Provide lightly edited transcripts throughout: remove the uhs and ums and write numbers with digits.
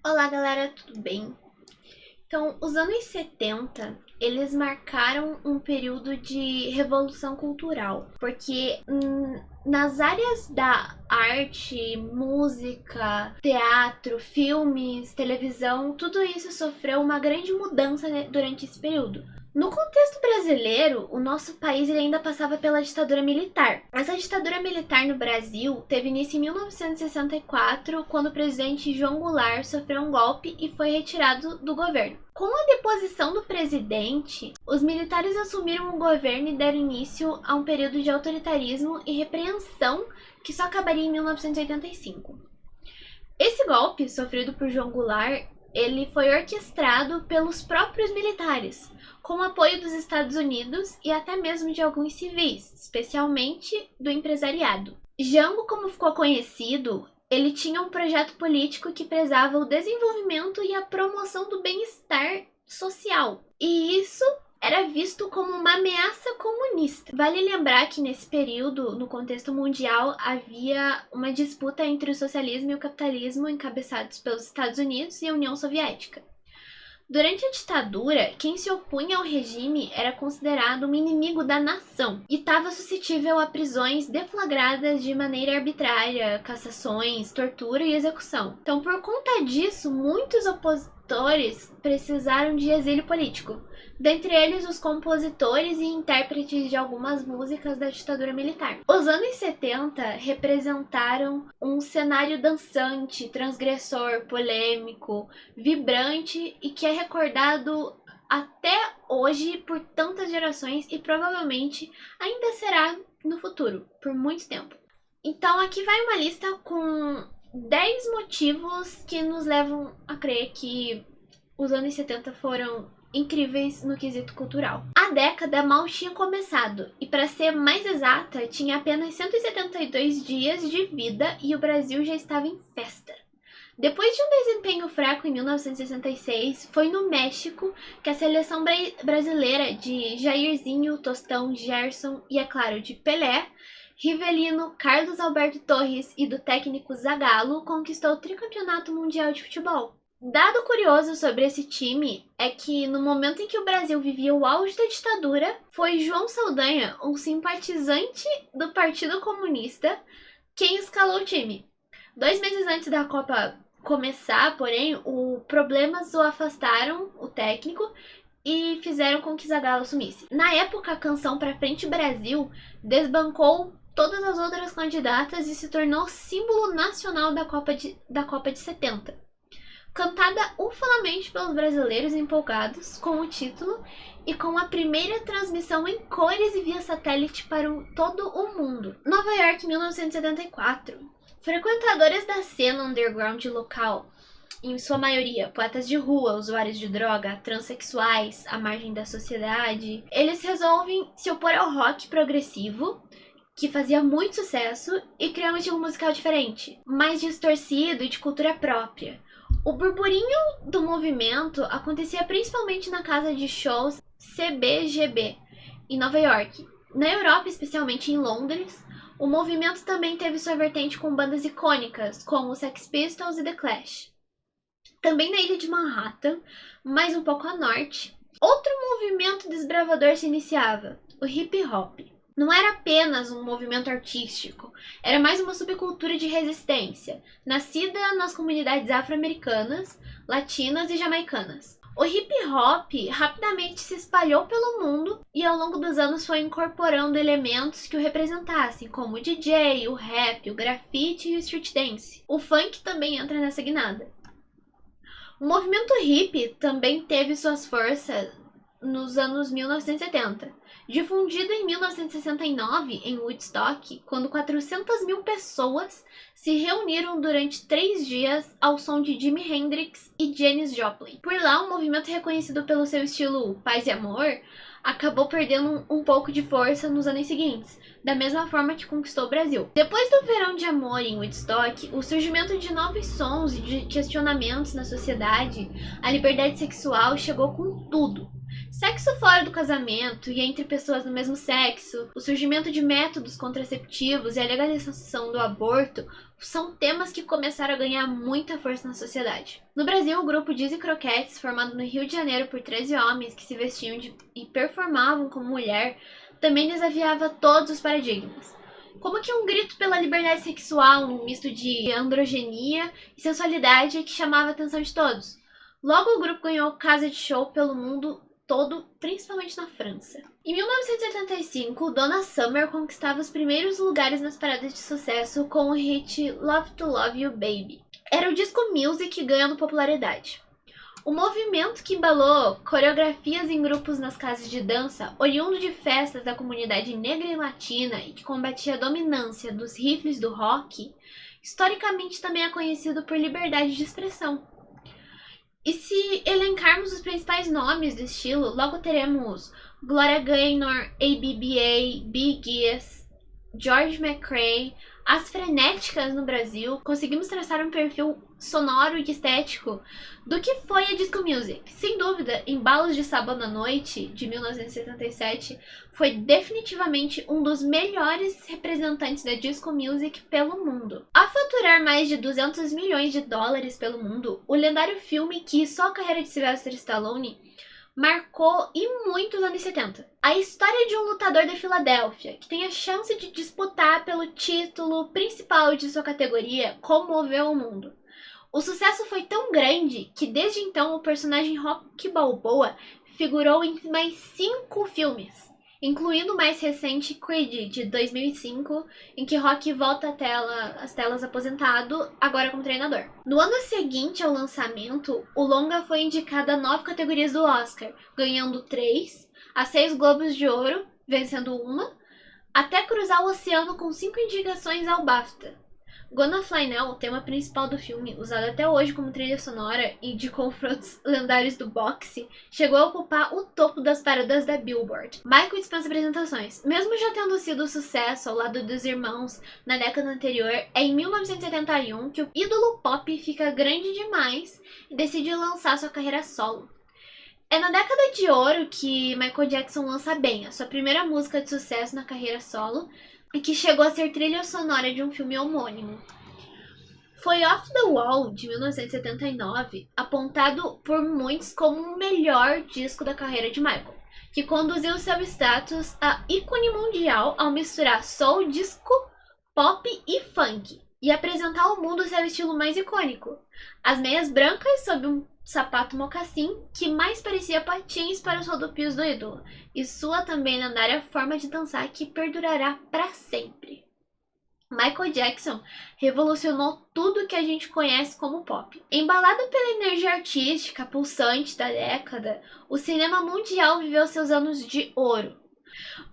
Olá, galera, tudo bem? Então, os anos 70, eles marcaram um período de revolução cultural, porque nas áreas da arte, música, teatro, filmes, televisão, tudo isso sofreu uma grande mudança, né, durante esse período. No contexto brasileiro, o nosso país ele ainda passava pela ditadura militar. Essa ditadura militar no Brasil teve início em 1964, quando o presidente João Goulart sofreu um golpe e foi retirado do governo. Com a deposição do presidente, os militares assumiram o governo e deram início a um período de autoritarismo e repreensão que só acabaria em 1985. Esse golpe, sofrido por João Goulart, ele foi orquestrado pelos próprios militares, com o apoio dos Estados Unidos e até mesmo de alguns civis, especialmente do empresariado. Jango, como ficou conhecido, ele tinha um projeto político que prezava o desenvolvimento e a promoção do bem-estar social. E isso era visto como uma ameaça comunista. Vale lembrar que nesse período, no contexto mundial, havia uma disputa entre o socialismo e o capitalismo encabeçados pelos Estados Unidos e a União Soviética. Durante a ditadura, quem se opunha ao regime era considerado um inimigo da nação e estava suscetível a prisões deflagradas de maneira arbitrária, cassações, tortura e execução. Então, por conta disso, muitos opositores precisaram de exílio político, dentre eles os compositores e intérpretes de algumas músicas da ditadura militar. Os anos 70 representaram um cenário dançante, transgressor, polêmico, vibrante e que é recordado até hoje por tantas gerações e provavelmente ainda será no futuro, por muito tempo. Então aqui vai uma lista com 10 motivos que nos levam a crer que os anos 70 foram incríveis no quesito cultural. A década mal tinha começado e, para ser mais exata, tinha apenas 172 dias de vida e o Brasil já estava em festa. Depois de um desempenho fraco em 1966, foi no México que a seleção brasileira de Jairzinho, Tostão, Gerson e, é claro, de Pelé, Rivelino, Carlos Alberto Torres e do técnico Zagallo conquistou o tricampeonato mundial de futebol. Dado curioso sobre esse time é que no momento em que o Brasil vivia o auge da ditadura, foi João Saldanha, um simpatizante do Partido Comunista, quem escalou o time. 2 meses antes da Copa começar, porém, problemas o afastaram, o técnico, e fizeram com que Zagallo assumisse. Na época, a canção Pra Frente Brasil desbancou todas as outras candidatas e se tornou símbolo nacional da Copa de 70. Cantada ufanamente pelos brasileiros empolgados com o título e com a primeira transmissão em cores e via satélite para todo o mundo. Nova York, 1974. Frequentadores da cena underground local, em sua maioria poetas de rua, usuários de droga, transexuais, à margem da sociedade, eles resolvem se opor ao rock progressivo, que fazia muito sucesso, e criar um estilo musical diferente, mais distorcido e de cultura própria. O burburinho do movimento acontecia principalmente na casa de shows CBGB, em Nova York. Na Europa, especialmente em Londres, o movimento também teve sua vertente com bandas icônicas, como os Sex Pistols e The Clash. Também na ilha de Manhattan, mais um pouco a norte, outro movimento desbravador se iniciava, o hip hop. Não era apenas um movimento artístico, era mais uma subcultura de resistência, nascida nas comunidades afro-americanas, latinas e jamaicanas. O hip hop rapidamente se espalhou pelo mundo e ao longo dos anos foi incorporando elementos que o representassem, como o DJ, o rap, o grafite e o street dance. O funk também entra nessa guinada. O movimento hippie também teve suas forças nos anos 1970. Difundido em 1969 em Woodstock, quando 400 mil pessoas se reuniram durante 3 dias ao som de Jimi Hendrix e Janis Joplin. Por lá, um movimento reconhecido pelo seu estilo paz e amor acabou perdendo um pouco de força nos anos seguintes, da mesma forma que conquistou o Brasil. Depois do verão de amor em Woodstock, o surgimento de novos sons e de questionamentos na sociedade, a liberdade sexual chegou com tudo. Sexo fora do casamento e entre pessoas do mesmo sexo, o surgimento de métodos contraceptivos e a legalização do aborto são temas que começaram a ganhar muita força na sociedade. No Brasil, o grupo Dizzy Croquettes, formado no Rio de Janeiro por 13 homens que se vestiam e performavam como mulher, também desafiava todos os paradigmas. Como que um grito pela liberdade sexual, um misto de androgenia e sensualidade que chamava a atenção de todos. Logo, o grupo ganhou casa de show pelo mundo todo, principalmente na França. Em 1985, Donna Summer conquistava os primeiros lugares nas paradas de sucesso com o hit Love to Love You Baby. Era o disco music ganhando popularidade. O movimento que embalou coreografias em grupos nas casas de dança, oriundo de festas da comunidade negra e latina e que combatia a dominância dos rifles do rock, historicamente também é conhecido por liberdade de expressão. E se elencarmos os principais nomes do estilo, logo teremos Gloria Gaynor, ABBA, Bee Gees, George McRae, as frenéticas no Brasil. Conseguimos traçar um perfil sonoro e estético do que foi a disco music. Sem dúvida, Embalos de Sábado à Noite, de 1977, foi definitivamente um dos melhores representantes da disco music pelo mundo. A faturar mais de 200 milhões de dólares pelo mundo, o lendário filme que hiçou a carreira de Sylvester Stallone marcou e muito os anos 70. A história de um lutador da Filadélfia que tem a chance de disputar pelo título principal de sua categoria comoveu o mundo. O sucesso foi tão grande que desde então o personagem Rocky Balboa figurou em mais 5 filmes, incluindo o mais recente Creed, de 2005, em que Rocky volta às telas aposentado, agora como treinador. No ano seguinte ao lançamento, o longa foi indicado a 9 categorias do Oscar, ganhando 3, a 6 Globos de Ouro, vencendo uma, até cruzar o oceano com 5 indicações ao BAFTA. Gonna Fly Now, o tema principal do filme, usado até hoje como trilha sonora e de confrontos lendários do boxe, chegou a ocupar o topo das paradas da Billboard. Michael dispensa apresentações. Mesmo já tendo sido sucesso ao lado dos irmãos na década anterior, é em 1971 que o ídolo pop fica grande demais e decide lançar sua carreira solo. É na década de ouro que Michael Jackson lança Bang, a sua primeira música de sucesso na carreira solo, e que chegou a ser trilha sonora de um filme homônimo. Foi Off the Wall, de 1979, apontado por muitos como o melhor disco da carreira de Michael, que conduziu seu status a ícone mundial ao misturar soul, disco, pop e funk, e apresentar ao mundo seu estilo mais icônico. As meias brancas sob um sapato mocassim que mais parecia patins para os rodopios do ídolo, e sua também lendária forma de dançar que perdurará para sempre. Michael Jackson revolucionou tudo que a gente conhece como pop. Embalado pela energia artística pulsante da década, o cinema mundial viveu seus anos de ouro.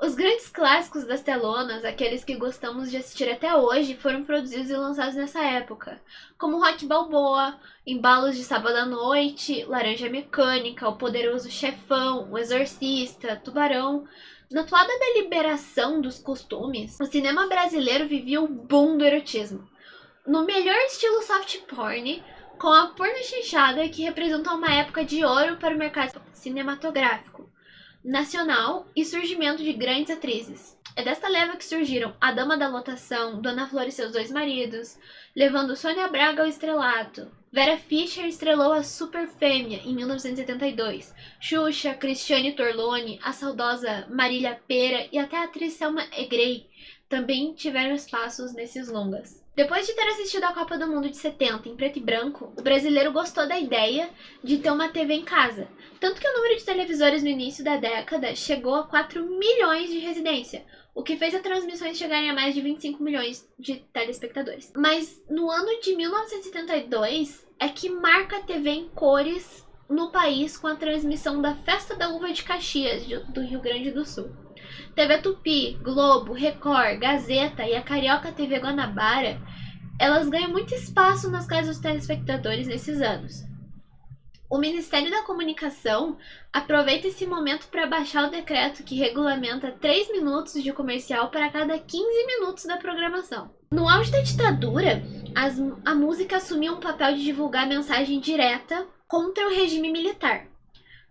Os grandes clássicos das telonas, aqueles que gostamos de assistir até hoje, foram produzidos e lançados nessa época, como Rocky Balboa, Embalos de Sábado à Noite, Laranja Mecânica, O Poderoso Chefão, O Exorcista, Tubarão. Na toada da liberação dos costumes, o cinema brasileiro vivia o boom do erotismo, no melhor estilo soft porn, com a pornochanchada que representou uma época de ouro para o mercado cinematográfico nacional e surgimento de grandes atrizes. É desta leva que surgiram A Dama da Lotação, Dona Flor e seus 2 maridos, levando Sônia Braga ao estrelato. Vera Fischer estrelou a Super Fêmea em 1972. Xuxa, Cristiane Torlone, a saudosa Marília Pêra e até a atriz Selma Egrey também tiveram espaços nesses longas. Depois de ter assistido a Copa do Mundo de 70 em preto e branco, o brasileiro gostou da ideia de ter uma TV em casa, tanto que o número de televisores no início da década chegou a 4 milhões de residência, o que fez as transmissões chegarem a mais de 25 milhões de telespectadores. Mas no ano de 1972 é que marca a TV em cores no país com a transmissão da Festa da Uva de Caxias, do Rio Grande do Sul. TV Tupi, Globo, Record, Gazeta e a Carioca TV Guanabara, elas ganham muito espaço nas casas dos telespectadores nesses anos. O Ministério da Comunicação aproveita esse momento para baixar o decreto que regulamenta 3 minutos de comercial para cada 15 minutos da programação. No auge da ditadura, a música assumiu um papel de divulgar mensagem direta contra o regime militar.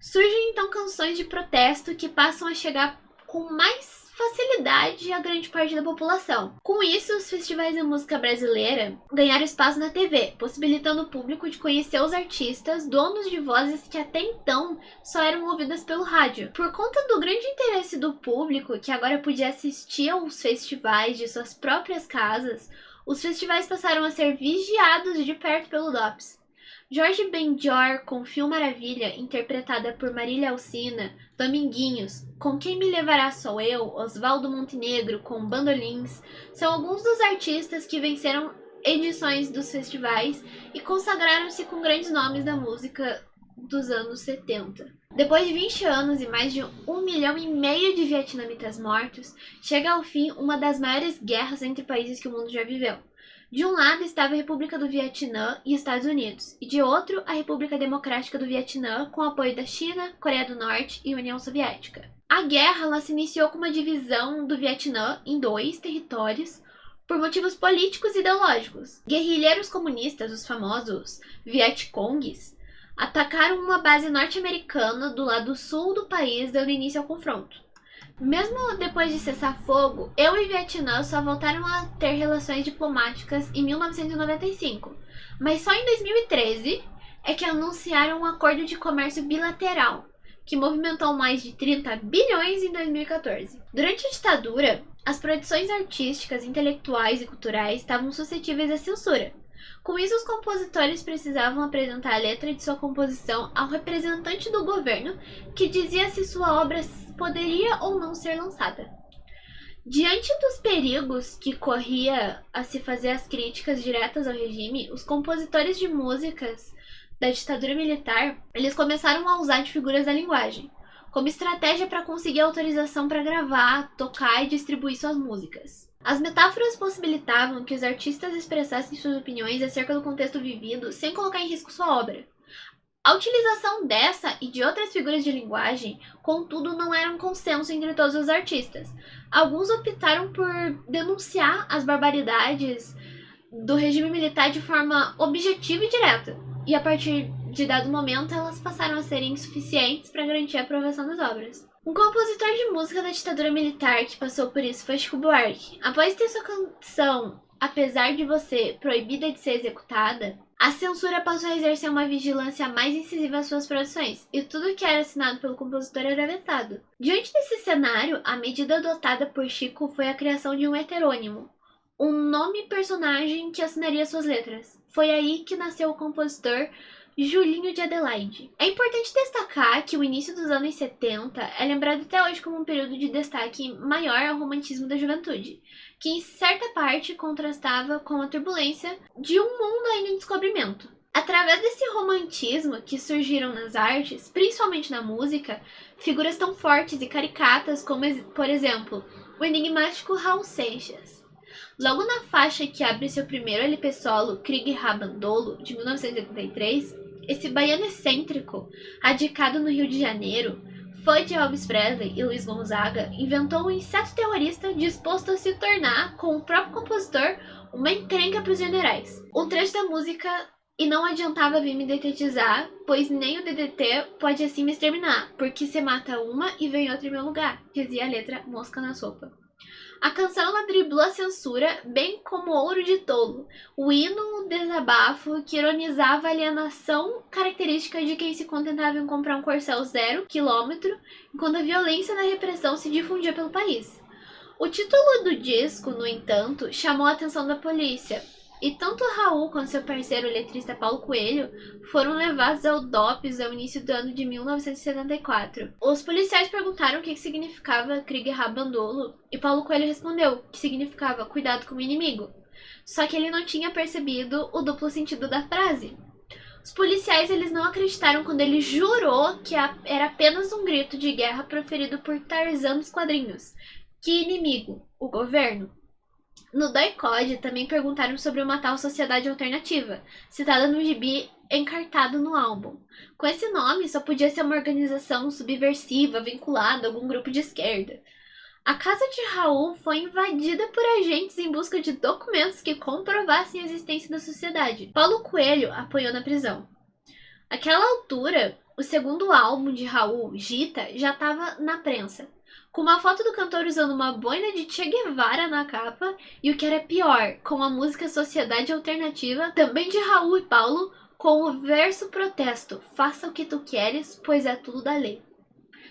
Surgem então canções de protesto que passam a chegar com mais facilidade a grande parte da população. Com isso, os festivais de música brasileira ganharam espaço na TV, possibilitando o público de conhecer os artistas, donos de vozes que até então só eram ouvidas pelo rádio. Por conta do grande interesse do público, que agora podia assistir aos festivais de suas próprias casas, os festivais passaram a ser vigiados de perto pelo DOPS. Jorge Benjor com Fio Maravilha, interpretada por Marília Alcina, Dominguinhos, Com Quem Me Levará Sou Eu, Oswaldo Montenegro com Bandolins, são alguns dos artistas que venceram edições dos festivais e consagraram-se com grandes nomes da música dos anos 70. Depois de 20 anos e mais de 1,5 milhão de vietnamitas mortos, chega ao fim uma das maiores guerras entre países que o mundo já viveu. De um lado estava a República do Vietnã e Estados Unidos, e de outro a República Democrática do Vietnã, com apoio da China, Coreia do Norte e União Soviética. A guerra ela se iniciou com uma divisão do Vietnã em 2 territórios, por motivos políticos e ideológicos. Guerrilheiros comunistas, os famosos Vietcongs, atacaram uma base norte-americana do lado sul do país, dando início ao confronto. Mesmo depois de cessar fogo, EU e Vietnã só voltaram a ter relações diplomáticas em 1995, mas só em 2013 é que anunciaram um acordo de comércio bilateral, que movimentou mais de 30 bilhões em 2014. Durante a ditadura, as produções artísticas, intelectuais e culturais estavam suscetíveis à censura. Com isso, os compositores precisavam apresentar a letra de sua composição ao representante do governo, que dizia se sua obra poderia ou não ser lançada. Diante dos perigos que corria a se fazer as críticas diretas ao regime, os compositores de músicas da ditadura militar, eles começaram a usar de figuras da linguagem, como estratégia para conseguir autorização para gravar, tocar e distribuir suas músicas. As metáforas possibilitavam que os artistas expressassem suas opiniões acerca do contexto vivido sem colocar em risco sua obra. A utilização dessa e de outras figuras de linguagem, contudo, não era um consenso entre todos os artistas. Alguns optaram por denunciar as barbaridades do regime militar de forma objetiva e direta, e a partir de dado momento elas passaram a ser insuficientes para garantir a aprovação das obras. Um compositor de música da ditadura militar que passou por isso foi Chico Buarque. Após ter sua canção Apesar de Você proibida de ser executada, a censura passou a exercer uma vigilância mais incisiva às suas produções, e tudo que era assinado pelo compositor era vetado. Diante desse cenário, a medida adotada por Chico foi a criação de um heterônimo, um nome personagem que assinaria suas letras. Foi aí que nasceu o compositor Julinho de Adelaide. É importante destacar que o início dos anos 70 é lembrado até hoje como um período de destaque maior ao romantismo da juventude, que em certa parte contrastava com a turbulência de um mundo ainda em descobrimento. Através desse romantismo que surgiram nas artes, principalmente na música, figuras tão fortes e caricatas como, por exemplo, o enigmático Raul Seixas. Logo na faixa que abre seu primeiro LP solo, Krieg Rabandolo, de 1983, esse baiano excêntrico, radicado no Rio de Janeiro, fã de Elvis Presley e Luiz Gonzaga, inventou um inseto terrorista disposto a se tornar, com o próprio compositor, uma encrenca para os generais. Um trecho da música "E não adiantava vir me detetizar, pois nem o DDT pode assim me exterminar, porque se mata uma e vem outra em meu lugar", dizia a letra Mosca na Sopa. A canção ela driblou a censura, bem como Ouro de Tolo, o hino desabafo que ironizava a alienação característica de quem se contentava em comprar um Corcel 0 km, enquanto a violência da repressão se difundia pelo país. O título do disco, no entanto, chamou a atenção da polícia, e tanto Raul quanto seu parceiro o letrista Paulo Coelho foram levados ao DOPS ao início do ano de 1974. Os policiais perguntaram o que significava Krieg Rabandolo e Paulo Coelho respondeu que significava cuidado com o inimigo. Só que ele não tinha percebido o duplo sentido da frase. Os policiais eles não acreditaram quando ele jurou que era apenas um grito de guerra proferido por Tarzan dos quadrinhos. Que inimigo? O governo? No Doi Code também perguntaram sobre uma tal sociedade alternativa, citada no gibi encartado no álbum. Com esse nome, só podia ser uma organização subversiva vinculada a algum grupo de esquerda. A casa de Raul foi invadida por agentes em busca de documentos que comprovassem a existência da sociedade. Paulo Coelho apoiou na prisão. Aquela altura, o segundo álbum de Raul, Gita, já estava na prensa, com uma foto do cantor usando uma boina de Che Guevara na capa e o que era pior, com a música Sociedade Alternativa, também de Raul e Paulo, com o verso protesto: faça o que tu queres, pois é tudo da lei.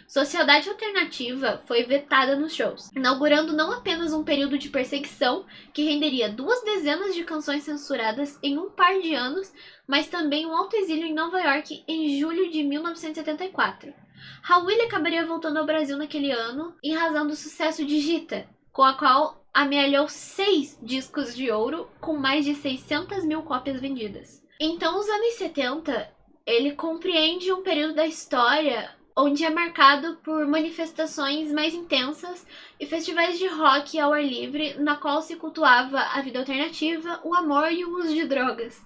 Sociedade Alternativa foi vetada nos shows, inaugurando não apenas um período de perseguição que renderia 2 dezenas de canções censuradas em um par de anos, mas também um autoexílio em Nova York em julho de 1974. Raul acabaria voltando ao Brasil naquele ano em razão do sucesso de Gita, com a qual amealhou 6 discos de ouro com mais de 600 mil cópias vendidas. Então, os anos 70, ele compreende um período da história onde é marcado por manifestações mais intensas e festivais de rock ao ar livre, na qual se cultuava a vida alternativa, o amor e o uso de drogas.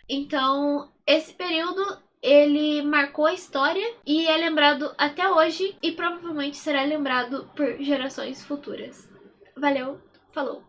Então, esse período, ele marcou a história e é lembrado até hoje e provavelmente será lembrado por gerações futuras. Valeu, falou!